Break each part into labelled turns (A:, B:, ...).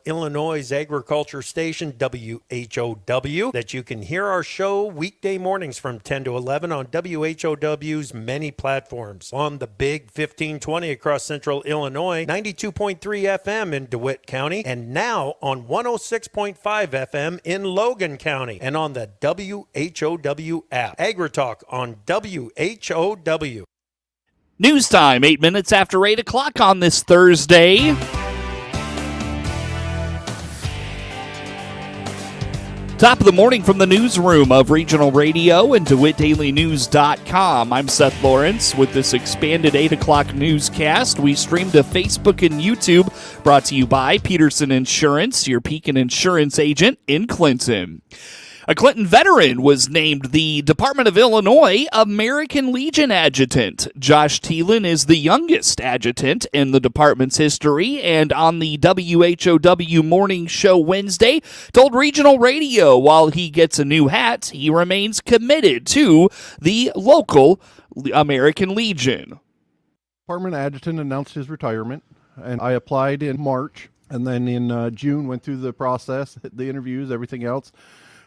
A: Illinois' agriculture station, WHOW, that you can hear our show weekday mornings from 10 to 11 on WHOW's many platforms. On the Big 1520 across central Illinois, 92.3 FM in DeWitt County, and now on 106.5 FM in Logan County, and on the WHOW app. AgriTalk on WHOW.
B: News time, 8 minutes after 8 o'clock on this Thursday. Top of the morning from the newsroom of Regional Radio and DeWittDailyNews.com. I'm Seth Lawrence with this expanded 8 o'clock newscast. We stream to Facebook and YouTube, brought to you by Peterson Insurance, your Pekin Insurance agent in Clinton. A Clinton veteran was named the Department of Illinois American Legion Adjutant. Josh Thielen is the youngest adjutant in the department's history, and on the WHOW Morning Show Wednesday, told Regional Radio while he gets a new hat, he remains committed to the local American Legion.
C: Department adjutant announced his retirement, and I applied in March, and then in June went through the process, the interviews, everything else,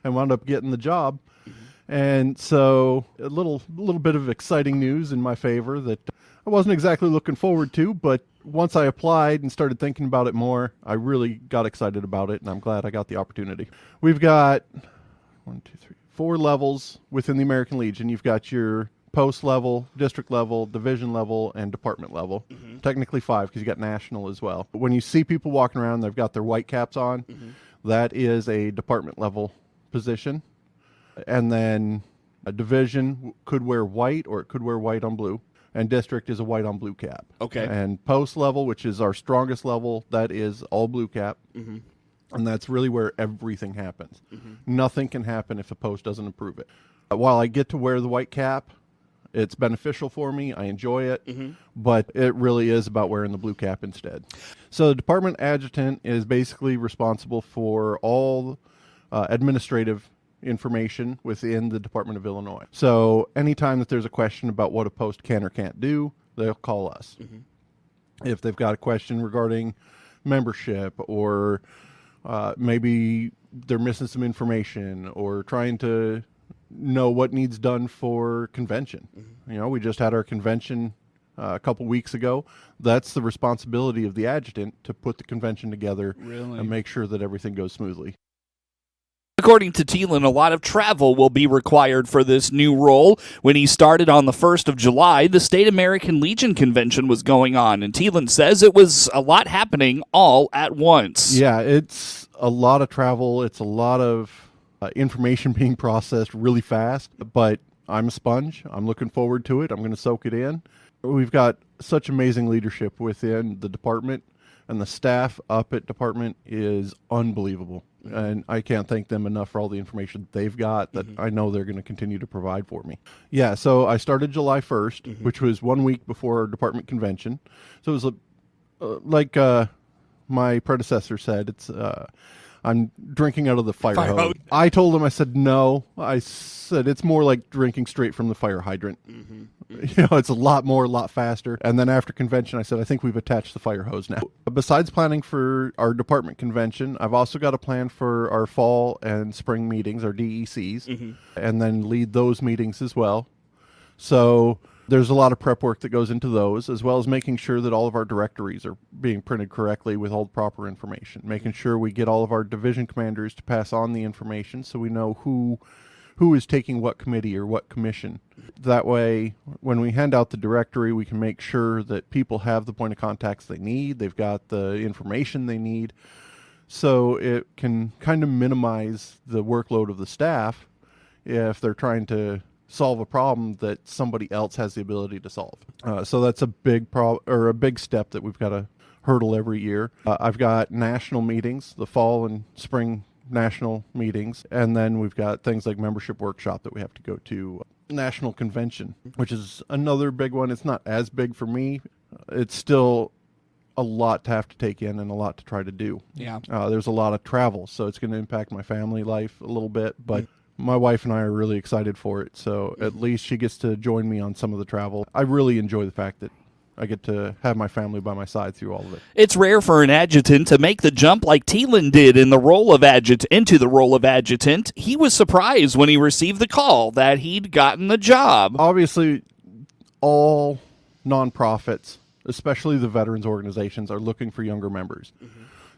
C: and wound up getting the job. And so a little bit of exciting news in my favor that I wasn't exactly looking forward to, but once I applied and started thinking about it more, I really got excited about it, and I'm glad I got the opportunity. We've got 4 levels within the American Legion. You've got your post level, district level, division level, and department level. Technically 5 because you got national as well. But when you see people walking around, they've got their white caps on, that is a department level position. And then a division could wear white, or it could wear white on blue, and district is a white on blue cap.
B: Okay.
C: And post level, which is our strongest level, that is all blue cap. And that's really where everything happens. Nothing can happen if a post doesn't approve it. While I get to wear the white cap, it's beneficial for me. I enjoy it, but it really is about wearing the blue cap instead. So the department adjutant is basically responsible for all administrative information within the Department of Illinois. So anytime that there's a question about what a post can or can't do, they'll call us. If they've got a question regarding membership, or maybe they're missing some information, or trying to know what needs done for convention. You know, we just had our convention a couple weeks ago. That's the responsibility of the adjutant, to put the convention together and make sure that everything goes smoothly.
B: According to Thielen, a lot of travel will be required for this new role. When he started on the 1st of July, the State American Legion Convention was going on, and Thielen says it was a lot happening all at once.
C: Yeah, it's a lot of travel. It's a lot of information being processed really fast, but I'm a sponge. I'm looking forward to it. I'm going to soak it in. We've got such amazing leadership within the department, and the staff up at department is unbelievable. And I can't thank them enough for all the information they've got that I know they're going to continue to provide for me. Yeah, so I started July 1st, which was 1 week before our department convention. So it was like my predecessor said, it's I'm drinking out of the fire hose. I told him, I said, no. I said, it's more like drinking straight from the fire hydrant. You know, it's a lot faster. And then after convention, I said, I think we've attached the fire hose now. Besides planning for our department convention, I've also got a plan for our fall and spring meetings, our DECs, and then lead those meetings as well. So there's a lot of prep work that goes into those, as well as making sure that all of our directories are being printed correctly with all the proper information, making sure we get all of our division commanders to pass on the information so we know who is taking what committee or what commission. That way, when we hand out the directory, we can make sure that people have the point of contacts they need, they've got the information they need, so it can kind of minimize the workload of the staff if they're trying to solve a problem that somebody else has the ability to solve. So that's a big step that we've got to hurdle every year. I've got national meetings, the fall and spring national meetings, and then we've got things like membership workshop that we have to go to, national convention, which is another big one. It's not as big for me. It's still a lot to have to take in and a lot to try to do.
B: Yeah.
C: There's a lot of travel, so it's going to impact my family life a little bit, but my wife and I are really excited for it, so at least she gets to join me on some of the travel. I really enjoy the fact that I get to have my family by my side through all of it.
B: It's rare for an adjutant to make the jump like Thielen did in the role of into the role of adjutant. He was surprised when he received the call that he'd gotten the job.
C: Obviously, all nonprofits, especially the veterans organizations, are looking for younger members.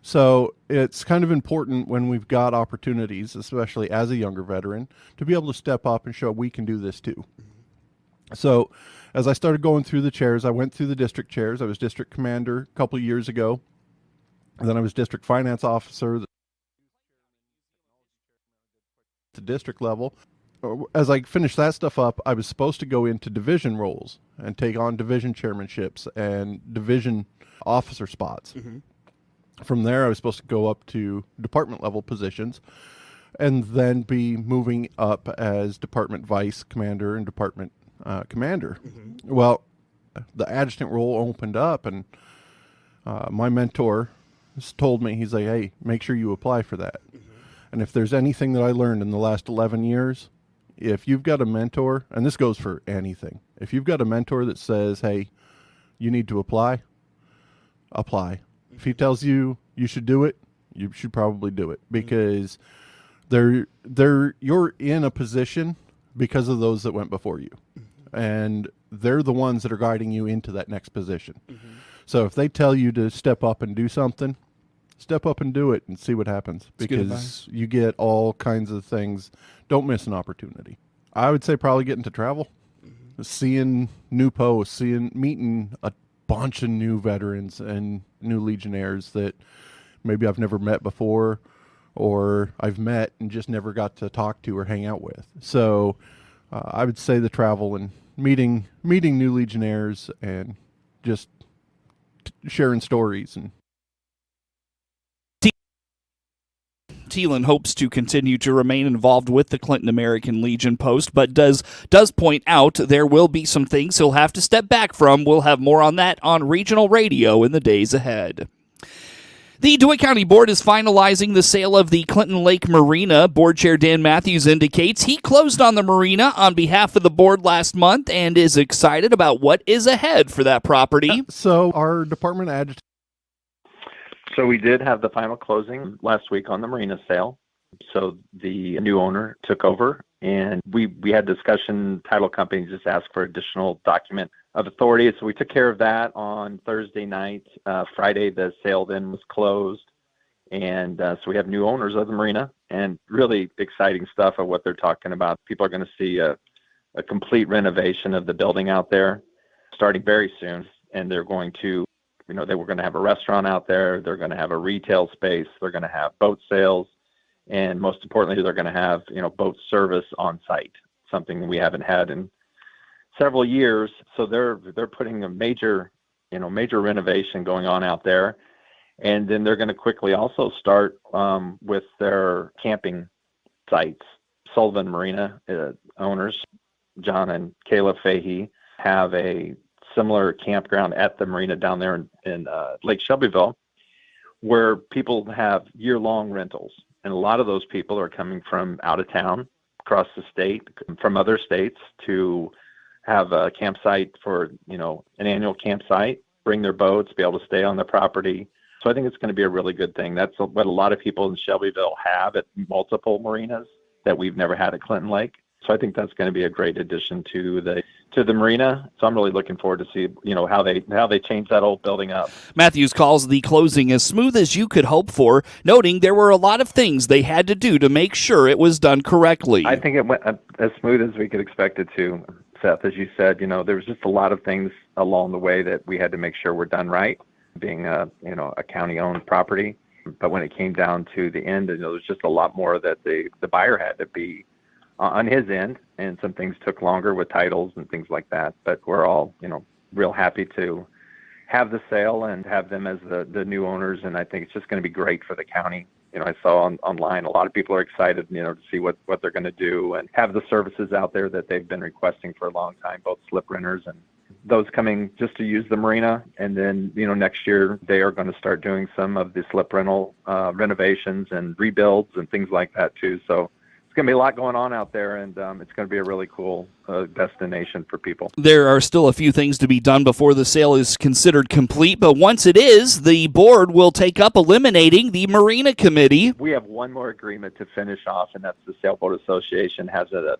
C: So it's kind of important when we've got opportunities, especially as a younger veteran, to be able to step up and show we can do this too. So as I started going through the chairs, I went through the district chairs. I was district commander a couple of years ago. And then I was district finance officer at the district level. As I finished that stuff up, I was supposed to go into division roles and take on division chairmanships and division officer spots. From there, I was supposed to go up to department level positions and then be moving up as department vice commander and department commander. Well, the adjutant role opened up, and my mentor told me, he's like, hey, make sure you apply for that. And if there's anything that I learned in the last 11 years, if you've got a mentor, and this goes for anything, if you've got a mentor that says, hey, you need to apply. If he tells you you should do it, you should probably do it, because you're in a position because of those that went before you. And they're the ones that are guiding you into that next position. So if they tell you to step up and do something, step up and do it and see what happens, because you get all kinds of things. Don't miss an opportunity. I would say probably getting to travel, seeing new posts, meeting a bunch of new veterans and new Legionnaires that maybe I've never met before, or I've met and just never got to talk to or hang out with. So I would say the travel and meeting new Legionnaires and just sharing stories. And
B: Thielen hopes to continue to remain involved with the Clinton American Legion post, but does point out there will be some things he'll have to step back from. We'll have more on that on regional radio in the days ahead. The DeWitt County Board is finalizing the sale of the Clinton Lake Marina. Board Chair Dan Matthews indicates he closed on the marina on behalf of the board last month and is excited about what is ahead for that property.
C: So our department adjutant.
D: So we did have the final closing last week on the marina sale. So the new owner took over, and we had discussion. Title company just asked for additional document of authority. So we took care of that on Thursday night. Friday, the sale then was closed. And so we have new owners of the marina, and really exciting stuff of what they're talking about. People are going to see a complete renovation of the building out there starting very soon. And they're going to, they were going to have a restaurant out there. They're going to have a retail space. They're going to have boat sales. And most importantly, they're going to have, boat service on site, something we haven't had in several years. So they're putting a major renovation going on out there. And then they're going to quickly also start with their camping sites. Sullivan Marina owners, John and Kayla Fahey, have a similar campground at the marina down there in Lake Shelbyville, where people have year-long rentals. And a lot of those people are coming from out of town, across the state, from other states, to have a campsite for, an annual campsite, bring their boats, be able to stay on the property. So I think it's going to be a really good thing. That's what a lot of people in Shelbyville have at multiple marinas that we've never had at Clinton Lake. So I think that's going to be a great addition to the marina. So I'm really looking forward to see, how they change that old building up.
B: Matthews calls the closing as smooth as you could hope for, noting there were a lot of things they had to do to make sure it was done correctly.
D: I think it went as smooth as we could expect it to, Seth. As you said, there was just a lot of things along the way that we had to make sure were done right, being a county-owned property. But when it came down to the end, there was just a lot more that the buyer had to be on his end, and some things took longer with titles and things like that. But we're all, real happy to have the sale and have them as the new owners. And I think it's just going to be great for the county. I saw online a lot of people are excited, to see what they're going to do and have the services out there that they've been requesting for a long time, both slip renters and those coming just to use the marina. And then, next year they are going to start doing some of the slip rental renovations and rebuilds and things like that too. So going to be a lot going on out there, and it's going to be a really cool destination for people.
B: There are still a few things to be done before the sale is considered complete, but once it is, the board will take up eliminating the Marina Committee.
D: We have one more agreement to finish off, and that's the Sailboat Association has a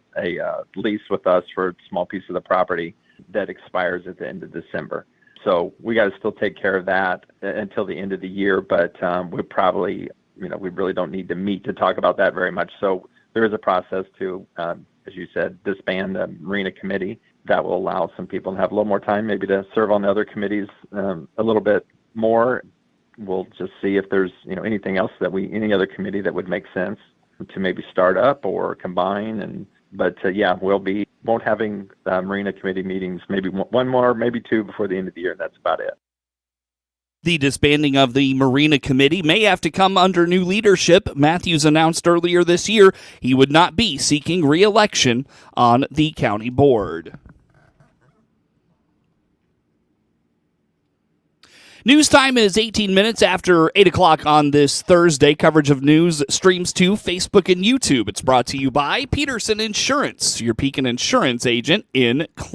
D: lease with us for a small piece of the property that expires at the end of December. So we got to still take care of that until the end of the year, but we probably, we really don't need to meet to talk about that very much. So there is a process to, as you said, disband the Marina Committee. That will allow some people to have a little more time, maybe to serve on the other committees a little bit more. We'll just see if there's anything else any other committee that would make sense to maybe start up or combine. But won't having Marina Committee meetings, maybe one more, maybe two before the end of the year. That's about it.
B: The disbanding of the Marina Committee may have to come under new leadership. Matthews announced earlier this year he would not be seeking re-election on the county board. News time is 18 minutes after 8 o'clock on this Thursday. Coverage of news streams to Facebook and YouTube. It's brought to you by Peterson Insurance, your Pekin Insurance agent in Cleveland.